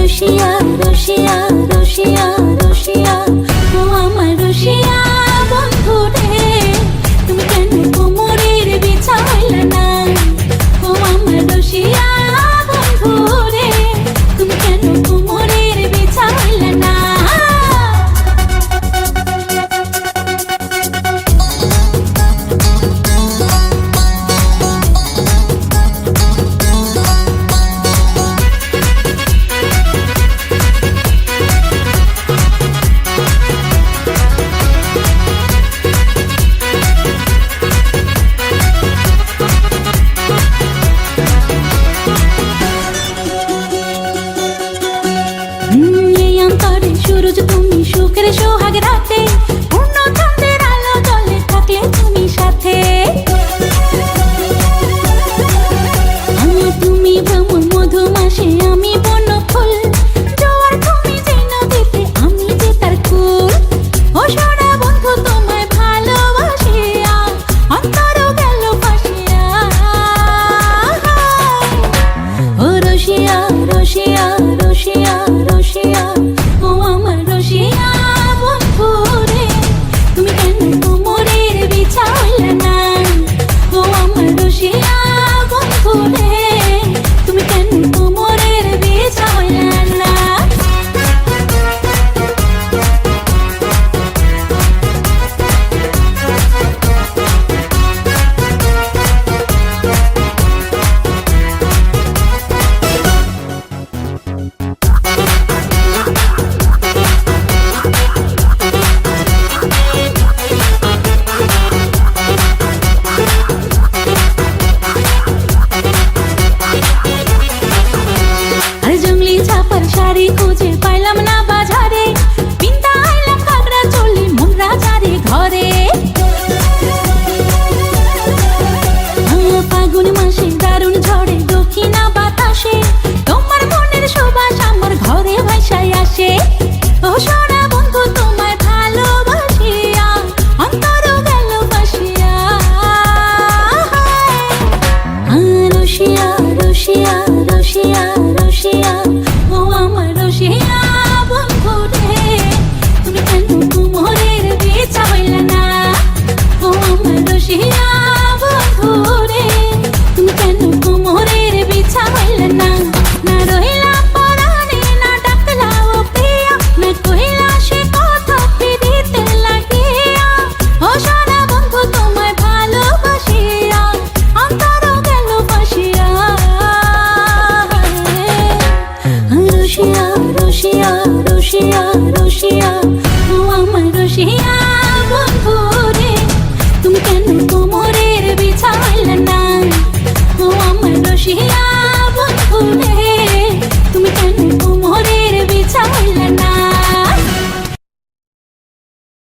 রসিয়া রসিয়া রসিয়া রসিয়া ও আমার রসিয়া বন্ধু রে, তুমি কেন কোমরের বিছা হইলা না? ও আমার রসিয়া বন্ধু রে, তুমি কেন কোমরের বিছা হইলা না? সুরজ তুমি সুখের সোহাগ রাতে, পূর্ণ চাঁদের আলো জলে থাকলে তুমি সাথে। তুমি ভ্রমণ মধুমাসে, আমি বন ফুল, জোয়ার তুমি যে নদীতে, আমি যে তার কুল। ও সোনা বন্ধু তোমায় ভালোবাসিয়া অন্তর গেল ফাঁসিয়া। ও রসিয়া রসিয়া রসিয়া রসিয়া ও আমার রসিয়া বন্ধু রে, তুমি কেন কোমরের বিছা হইলা না? ও আমার রসিয়া বন্ধু রে, তুমি কেন কোমরের বিছা হইলা না? শাড়ি খুঁজে পাইলাম না বাজারে, পিন্তা আইলাম ঘাগরা চলি মোমরা যারে ঘরে। ফাগুন মাসে দারুণ ঝড়ে দক্ষিণা বাতাসে, তোমার মনের সুবাস আমার ঘরে ভাসায় আসে। ও সোনা বন্ধু তোমায় ভালোবাসিয়া অন্তর গেল ফাঁসিয়া। রসিয়া রসিয়া রসিয়া রসিয়া ও আমার রসিয়া বন্ধু রে, তুমি কেন কোমরের বিছা হইলা না? ও আমার রসিয়া বন্ধু রে, তুমি কেন কোমরের বিছা হইলা না? না রহিলা পরাণে, না ডাকলা ও প্রিয়া, না কইলা সে কথা ফিরিতে লাগিয়া। ও সোনা বন্ধু তোমায় ভালোবাসিয়া অন্তর গেল ফাঁসিয়া। রসিয়া রসিয়া রসিয়া রসিয়া ও আমার